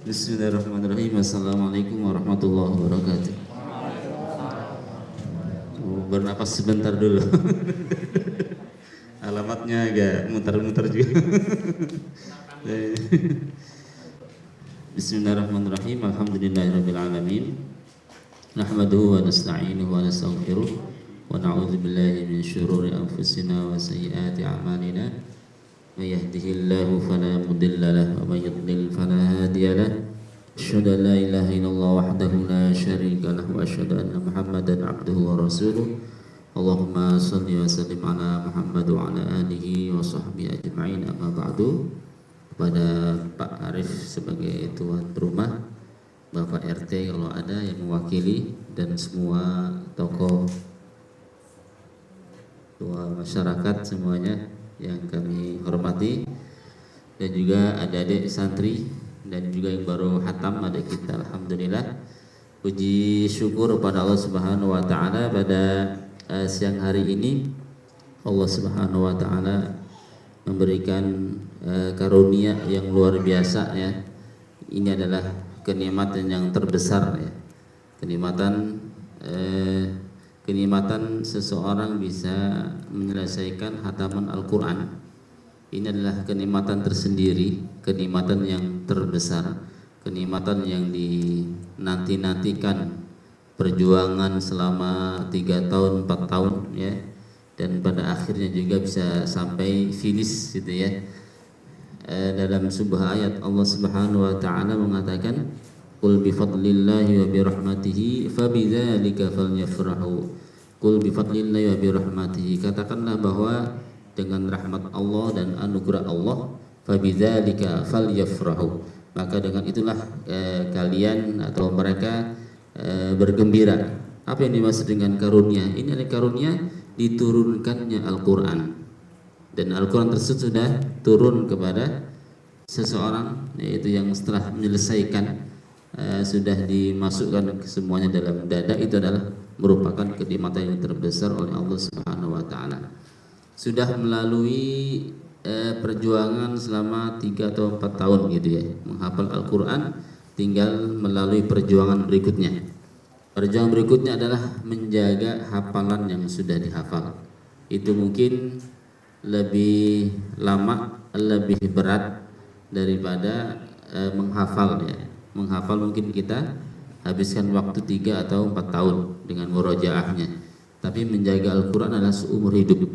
Bismillahirrahmanirrahim. Assalamualaikum warahmatullahi wabarakatuh. Bernapas sebentar dulu. Alamatnya agak muter-muter juga. Bismillahirrahmanirrahim. Alhamdulillahirabbil alamin. Nahmaduhu wa nasta'inuhu wa nastaghfiruh wa na'udzu billahi min syururi anfusina wa sayyiati a'malina. May yahdihillahu fala mudilla lahu wa may yudlil fala hadiya lahu. Asyhadu an la ilaha illallah wahdahu la syarika lahu wa asyhadu anna Muhammadan abduhu wa rasuluh. Allahumma shalli wa sallim ala Muhammad wa ala alihi wa sahbihi ajma'in. Amma ba'du. Kepada Pak Arif sebagai tuan rumah, Bapak RT kalau ada yang mewakili, dan semua tokoh tua masyarakat semuanya yang kami hormati, dan juga adik-adik santri dan juga yang baru hatam adik kita. Alhamdulillah, puji syukur kepada Allah Subhanahu wa taala pada siang hari ini Allah Subhanahu wa taala memberikan karunia yang luar biasa ya. Ini adalah kenikmatan yang terbesar ya. Kenikmatan seseorang bisa menyelesaikan hataman Al-Quran. Ini adalah kenikmatan tersendiri, kenikmatan yang terbesar, kenikmatan yang dinanti-nantikan, perjuangan selama 3 tahun, 4 tahun ya, dan pada akhirnya juga bisa sampai finish gitu ya. Dalam sebuah ayat Allah Subhanahu wa taala mengatakan, qul bi fadlillahi wa bi rahmatihi fabidzalika falyafrahu. Qul bi fadlillahi wa bi rahmatihi, katakanlah bahwa dengan rahmat Allah dan anugerah Allah, fabidzalika falyafrahu, maka dengan itulah kalian atau mereka bergembira. Apa yang dimaksud dengan karunia? Ini adalah karunia diturunkannya Al-Quran, dan Al-Quran tersebut sudah turun kepada seseorang, yaitu yang setelah menyelesaikan sudah dimasukkan semuanya dalam dada. Itu adalah merupakan kenikmatan yang terbesar oleh Allah Subhanahu wa taala. Sudah melalui perjuangan selama 3 atau 4 tahun gitu ya, menghafal Al-Quran, tinggal melalui perjuangan berikutnya. Perjuangan berikutnya adalah menjaga hafalan yang sudah dihafal. Itu mungkin lebih lama, lebih berat daripada menghafal ya. Menghafal mungkin kita habiskan waktu 3 atau 4 tahun dengan murojaahnya, tapi menjaga Al-Quran adalah seumur hidup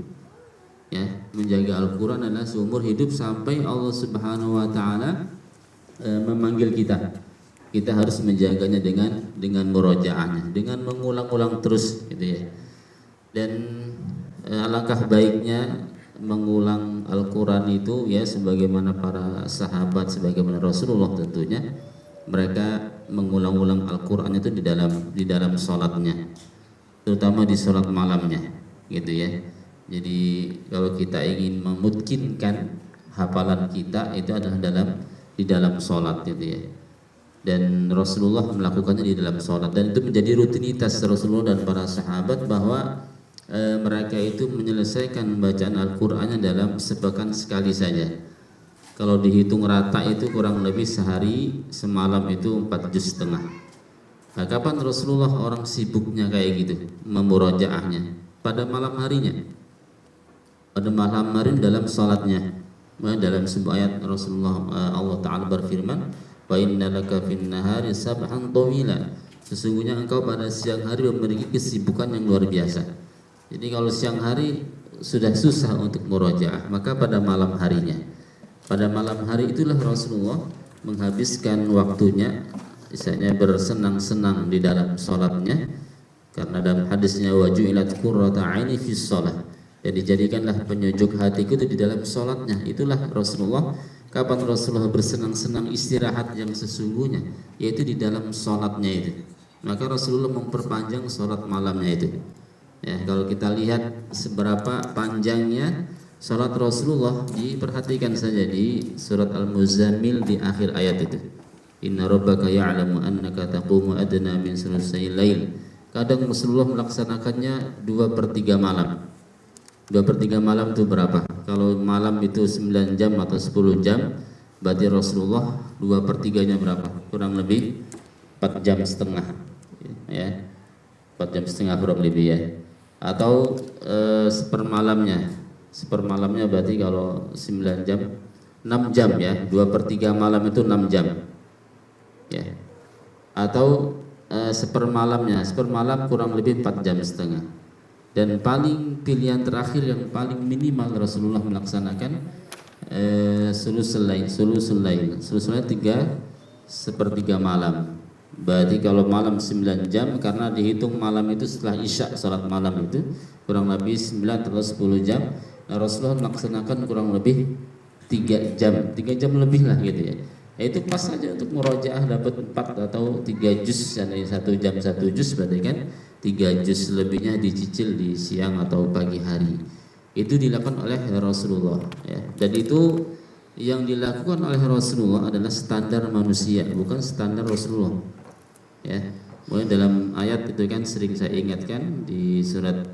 ya. Menjaga Al-Quran adalah seumur hidup sampai Allah Subhanahu wa taala memanggil kita. Kita harus menjaganya dengan murojaahnya, dengan mengulang-ulang terus gitu ya. Dan alangkah baiknya mengulang Al-Quran itu ya, sebagaimana para sahabat, sebagaimana Rasulullah tentunya, mereka mengulang-ulang Al-Quran itu di dalam sholatnya, terutama di sholat malamnya gitu ya. Jadi kalau kita ingin memutkinkan hafalan kita, itu adalah di dalam sholat gitu ya. Dan Rasulullah melakukannya di dalam sholat, dan itu menjadi rutinitas Rasulullah dan para sahabat, bahwa mereka itu menyelesaikan bacaan Al-Qur'annya dalam sepekan sekali saja. Kalau dihitung rata itu kurang lebih sehari semalam itu 4 juz setengah. Nah, kapan Rasulullah orang sibuknya kayak gitu memurojaahnya? Pada malam harinya. Pada malam hari dalam salatnya. Dalam sebuah ayat Rasulullah, Allah Ta'ala berfirman, wa inna laka fin nahari sabhan tawila, sesungguhnya engkau pada siang hari memiliki kesibukan yang luar biasa. Jadi kalau siang hari sudah susah untuk murojaah, maka pada malam harinya, pada malam hari itulah Rasulullah menghabiskan waktunya, misalnya bersenang-senang di dalam sholatnya, karena dalam hadisnya waju'ilat qurrata aini fi sholat, dan dijadikanlah penyujuk hatiku itu di dalam sholatnya. Itulah Rasulullah. Kapan Rasulullah bersenang-senang istirahat yang sesungguhnya, yaitu di dalam sholatnya itu. Maka Rasulullah memperpanjang sholat malamnya itu ya. Kalau kita lihat seberapa panjangnya sholat Rasulullah, diperhatikan saja di surat Al-Muzammil di akhir ayat itu, inna rabbaka ya'lamu annaka taqumu adna min sulusayil lail. Kadang Rasulullah melaksanakannya 2/3 malam. 2/3 malam itu berapa? Kalau malam itu 9 jam atau 10 jam, berarti Rasulullah 2/3-nya berapa? Kurang lebih 4 jam setengah, ya, 4 jam setengah kurang lebih ya. Atau sepermalamnya berarti kalau 9 jam 6 jam ya, 2/3 malam itu 6 jam ya. Atau sepermalam kurang lebih 4 jam setengah. Dan paling pilihan terakhir yang paling minimal Rasulullah melaksanakan sulusul lail 3/4 malam. Berarti kalau malam 9 jam, karena dihitung malam itu setelah isya, salat malam itu kurang lebih 9 atau 10 jam. Nah, Rasulullah melaksanakan kurang lebih 3 jam lebih lah gitu ya. Itu pas saja untuk murojaah dapat 4 atau 3 juz, 1 jam 1 juz, berarti kan 3 juz lebihnya dicicil di siang atau pagi hari. Itu dilakukan oleh Rasulullah ya. Dan itu yang dilakukan oleh Rasulullah adalah standar manusia, bukan standar Rasulullah ya. Mulai dalam ayat itu kan sering saya ingatkan di surat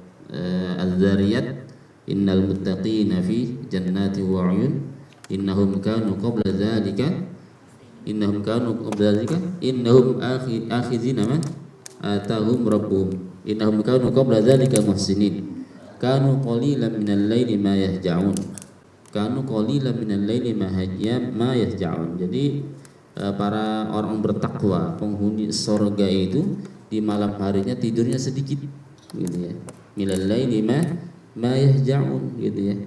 Az-Zariyat, innal muttaqina fi jannati wa 'uyun innahum kanu qabla dzalika innahum akhizina ma atahum rabbuhum innahum kanu qabla dzalika muhsinin kanu qalilan minal laili ma yahja'un Jadi para orang bertakwa, penghuni surga itu di malam harinya tidurnya sedikit gitu ya. Minal laili ma yahja'un gitu ya.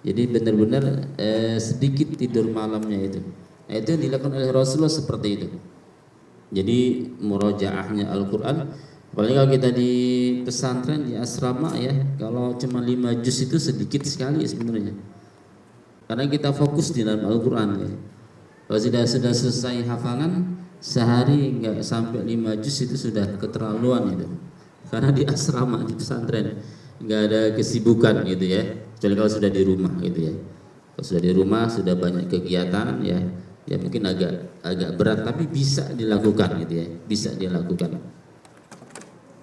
Jadi benar-benar sedikit tidur malamnya itu. Nah, itu yang dilakukan oleh Rasulullah seperti itu. Jadi murojaahnya Al-Qur'an, apalagi kalau kita di pesantren, di asrama ya, kalau cuma 5 juz itu sedikit sekali sebenarnya. Karena kita fokus di dalam Al-Qur'an ya. Kalau sudah selesai hafalan, sehari enggak sampai 5 juz itu sudah keterlaluan itu. Karena di asrama, di pesantren enggak ada kesibukan gitu ya. Kecuali kalau sudah di rumah gitu ya. Kalau sudah di rumah sudah banyak kegiatan ya, ya mungkin agak berat, tapi bisa dilakukan gitu ya, bisa dilakukan.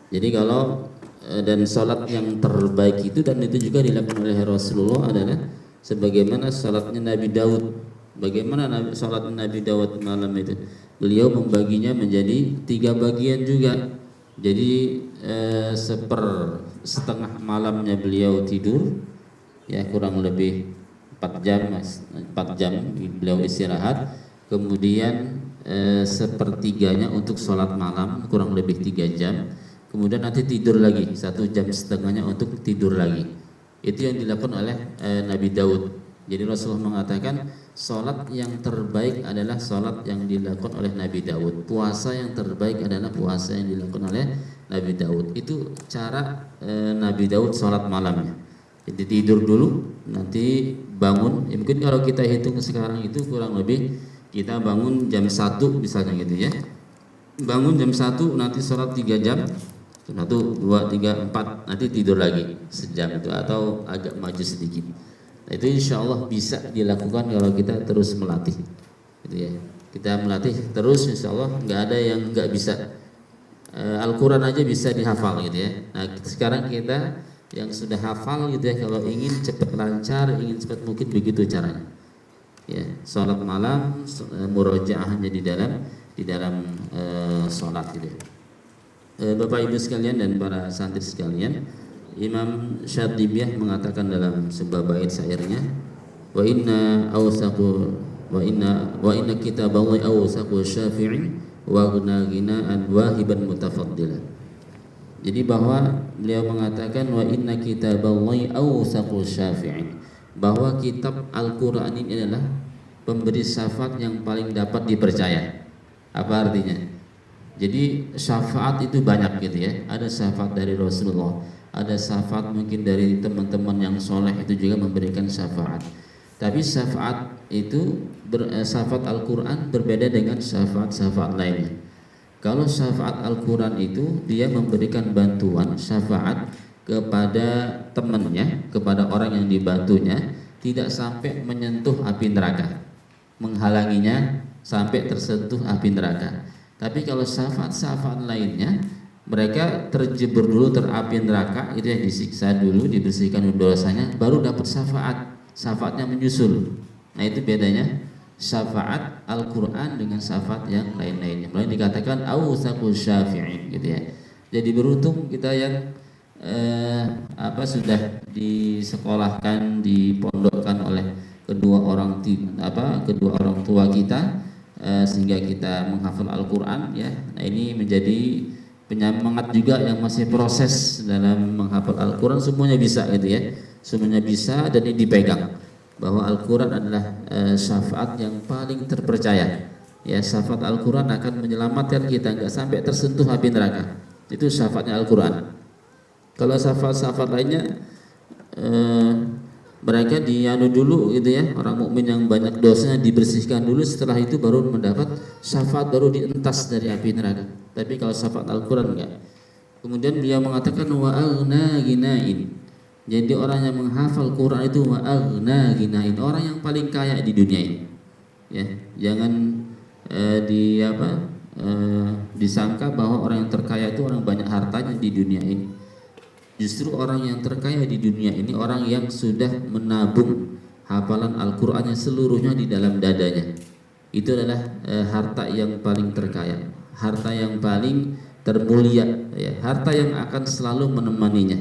Jadi kalau dan sholat yang terbaik itu, dan itu juga dilakukan oleh Rasulullah, adalah sebagaimana sholatnya Nabi Daud. Bagaimana sholat Nabi Daud malam itu? Beliau membaginya menjadi 3 bagian juga. Jadi setengah malamnya beliau tidur ya, kurang lebih 4 jam beliau istirahat, kemudian sepertiganya untuk sholat malam kurang lebih 3 jam, kemudian nanti tidur lagi 1 jam setengahnya untuk tidur lagi. Itu yang dilakukan oleh Nabi Daud. Jadi Rasulullah mengatakan sholat yang terbaik adalah sholat yang dilakukan oleh Nabi Daud. Puasa yang terbaik adalah puasa yang dilakukan oleh Nabi Daud. Itu cara Nabi Daud sholat malamnya. Jadi tidur dulu, nanti bangun. Ya mungkin kalau kita hitung sekarang itu kurang lebih kita bangun jam 1 misalnya gitu ya. Bangun jam 1, nanti sholat 3 jam. 1, 2, 3, 4, nanti tidur lagi sejam itu, atau agak maju sedikit. Nah, itu insya Allah bisa dilakukan kalau kita terus melatih gitu ya. Kita melatih terus, insya Allah nggak ada yang nggak bisa. Al-Quran aja bisa dihafal gitu ya. Nah, sekarang kita yang sudah hafal gitu ya, kalau ingin cepat lancar, ingin cepat mungkin begitu caranya ya. Sholat malam murojaahnya di dalam sholat gitu ya. Bapak Ibu sekalian dan para santri sekalian, Imam Syatibiyah mengatakan dalam sebuah bait syairnya, wa inna kitaballahi awsaqu syafi'in wa ghina'an wahiban mutafaddilan. Jadi bahwa beliau mengatakan wa inna kitaballahi awsaqu syafi'in, bahwa kitab Al-Qur'an ini adalah pemberi syafaat yang paling dapat dipercaya. Apa artinya? Jadi syafaat itu banyak gitu ya. Ada syafaat dari Rasulullah, ada syafaat mungkin dari teman-teman yang soleh itu juga memberikan syafaat. Tapi syafaat itu syafaat Al-Qur'an berbeda dengan syafaat-syafaat lainnya. Kalau syafaat Al-Quran itu dia memberikan bantuan syafaat kepada temannya, kepada orang yang dibantunya, tidak sampai menyentuh api neraka, menghalanginya sampai tersentuh api neraka. Tapi kalau syafaat-syafaat lainnya, mereka terjebur dulu terapi neraka, itu yang disiksa dulu, dibersihkan dosanya, baru dapat syafaat. Syafaatnya menyusul. Nah, itu bedanya syafaat Al-Quran dengan syafaat yang lain-lainnya. Mulai dikatakan awsaqul syafi'in gitu ya. Jadi beruntung kita yang sudah disekolahkan, dipondokkan oleh kedua orang tua kita, sehingga kita menghafal Al-Quran ya. Nah, ini menjadi penyemangat juga yang masih proses dalam menghafal Al-Quran. Semuanya bisa gitu ya, semuanya bisa, dan ini dipegang bahwa Al-Quran adalah syafaat yang paling terpercaya ya. Syafaat Al-Quran akan menyelamatkan kita nggak sampai tersentuh api neraka. Itu syafaatnya Al-Quran. Kalau syafaat-syafaat lainnya mereka dianu dulu gitu ya, orang mukmin yang banyak dosanya dibersihkan dulu, setelah itu baru mendapat syafaat, baru dientas dari api neraka. Tapi kalau syafaat Al-Quran enggak. Kemudian beliau mengatakan wa aghna ginain. Jadi orang yang menghafal Quran itu wa aghna ginain, orang yang paling kaya di dunia ini. Ya, jangan disangka bahwa orang yang terkaya itu orang banyak hartanya di dunia ini. Justru orang yang terkaya di dunia ini orang yang sudah menabung hafalan Al-Qur'annya seluruhnya di dalam dadanya. Itu adalah harta yang paling terkaya, harta yang paling termulia ya, harta yang akan selalu menemaninya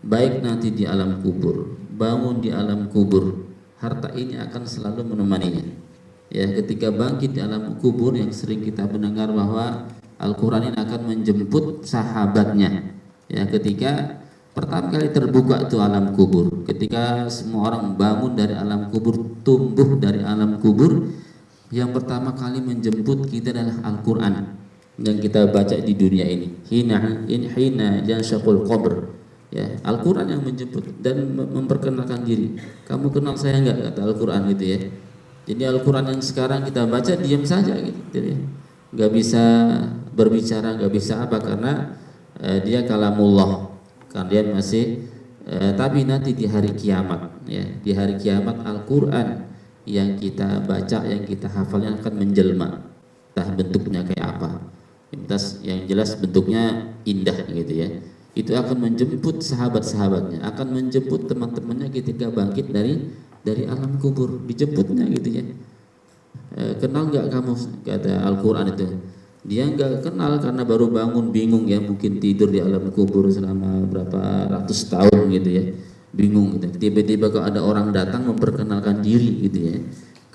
baik nanti di alam kubur, bangun di alam kubur, harta ini akan selalu menemaninya. Ya, ketika bangkit di alam kubur yang sering kita mendengar bahwa Al-Qur'an ini akan menjemput sahabatnya. Ya, ketika pertama kali terbuka itu alam kubur, ketika semua orang bangun dari alam kubur, tumbuh dari alam kubur, yang pertama kali menjemput kita adalah Al-Quran yang kita baca di dunia ini. Hina yanshaqul qabr. Ya, Al-Quran yang menjemput dan memperkenalkan diri. Kamu kenal saya enggak, kata Al-Quran gitu ya. Jadi Al-Quran yang sekarang kita baca diam saja gitu ya. Enggak bisa berbicara, enggak bisa apa, karena dia kalamullah. Kalian masih tapi nanti di hari kiamat ya, di hari kiamat Al-Quran yang kita baca, yang kita hafalnya akan menjelma, entah bentuknya kayak apa, yang jelas bentuknya indah gitu ya. Itu akan menjemput sahabat-sahabatnya, akan menjemput teman-temannya ketika bangkit dari alam kubur, dijemputnya gitu ya. Kenal nggak kamu, kata Al-Quran itu. Dia nggak kenal karena baru bangun, bingung ya, mungkin tidur di alam kubur selama berapa ratus tahun gitu ya, bingung gitu. Tiba-tiba kalau ada orang datang memperkenalkan diri gitu ya,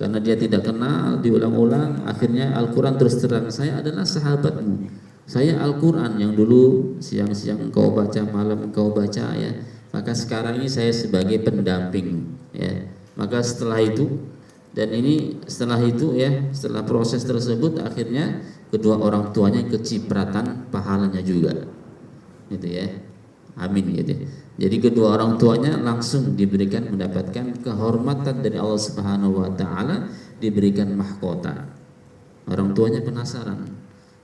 karena dia tidak kenal, diulang-ulang, akhirnya Al-Quran terus terang, saya adalah sahabatmu, saya Al-Quran yang dulu siang-siang engkau baca, malam engkau baca ya, maka sekarang ini saya sebagai pendamping ya. Maka setelah itu setelah proses tersebut akhirnya kedua orang tuanya kecipratan pahalanya juga gitu ya, amin gitu. Jadi kedua orang tuanya langsung diberikan, mendapatkan kehormatan dari Allah Subhanahu wa taala, diberikan mahkota. Orang tuanya penasaran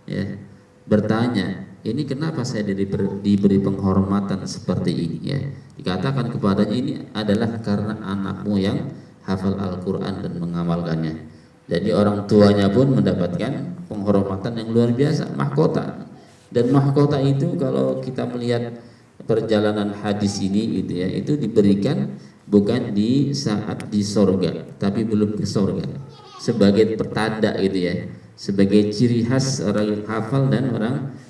ya, bertanya, ini kenapa saya diberi penghormatan seperti ini ya. Dikatakan kepadanya, ini adalah karena anakmu yang hafal Al-Quran dan mengamalkannya. Jadi orang tuanya pun mendapatkan penghormatan yang luar biasa, mahkota. Dan mahkota itu kalau kita melihat perjalanan hadis ini gitu ya, itu diberikan bukan di saat di sorga, tapi belum ke sorga, sebagai pertanda gitu ya, sebagai ciri khas orang yang hafal dan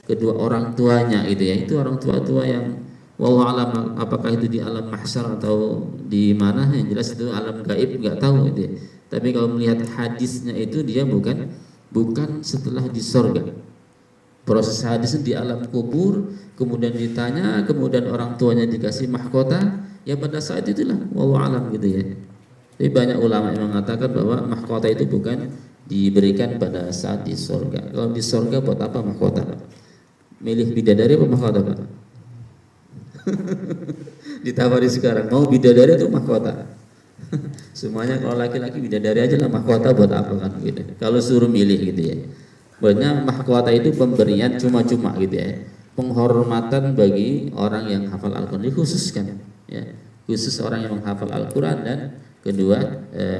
kedua orang tuanya gitu ya. Itu orang tua yang wallahu alam, apakah itu di alam mahsyar atau di mana, yang jelas itu alam gaib, nggak tahu gitu ya. Tapi kalau melihat hadisnya itu dia bukan setelah di sorga. Proses hadis di alam kubur, kemudian ditanya, kemudian orang tuanya dikasih mahkota, ya pada saat itulah wallahu alam gitu ya. Tapi banyak ulama yang mengatakan bahwa mahkota itu bukan diberikan pada saat di sorga. Kalau di sorga buat apa mahkota? Milih bidadari apa mahkota, Pak? Ditawari sekarang, mau bidadari atau mahkota? Semuanya kalau laki-laki bidadari aja lah, mahkota buat apa kan gitu. Kalau suruh milih gitu ya. Banyak mahkota itu pemberian cuma-cuma gitu ya. Penghormatan bagi orang yang hafal Al-Quran dikhususkan ya. Khusus orang yang menghafal Al-Quran dan kedua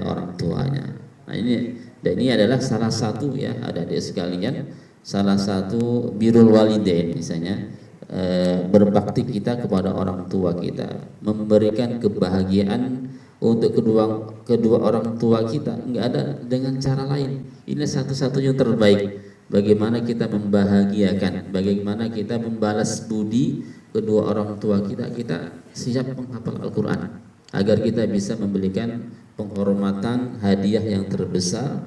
orang tuanya. Nah ini adalah salah satu ya, adik-adik sekalian, salah satu birrul walidain misalnya, berbakti kita kepada orang tua kita, memberikan kebahagiaan untuk kedua orang tua kita, nggak ada dengan cara lain. Ini satu-satunya terbaik. Bagaimana kita membahagiakan, bagaimana kita membalas budi kedua orang tua kita, kita siap menghafal Al-Quran agar kita bisa memberikan penghormatan, hadiah yang terbesar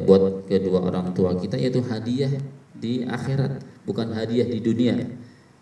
buat kedua orang tua kita, yaitu hadiah di akhirat, bukan hadiah di dunia.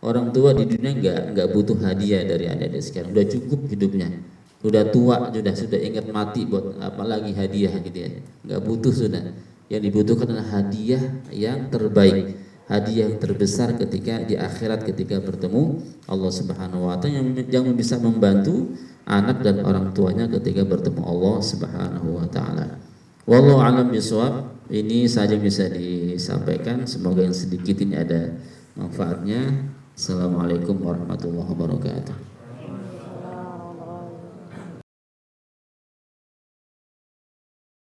Orang tua di dunia nggak butuh hadiah dari adik-adik sekarang, udah cukup hidupnya, sudah tua, sudah ingat mati, buat apalagi hadiah gitu ya, nggak butuh sudah. Yang dibutuhkan adalah hadiah yang terbaik, hadiah yang terbesar ketika di akhirat, ketika bertemu Allah Subhanahu wa taala, yang bisa membantu anak dan orang tuanya ketika bertemu Allah Subhanahu wa taala. Wallahu a'lam bishawab. Ini saja bisa disampaikan, semoga yang sedikit ini ada manfaatnya. Assalamualaikum warahmatullahi wabarakatuh.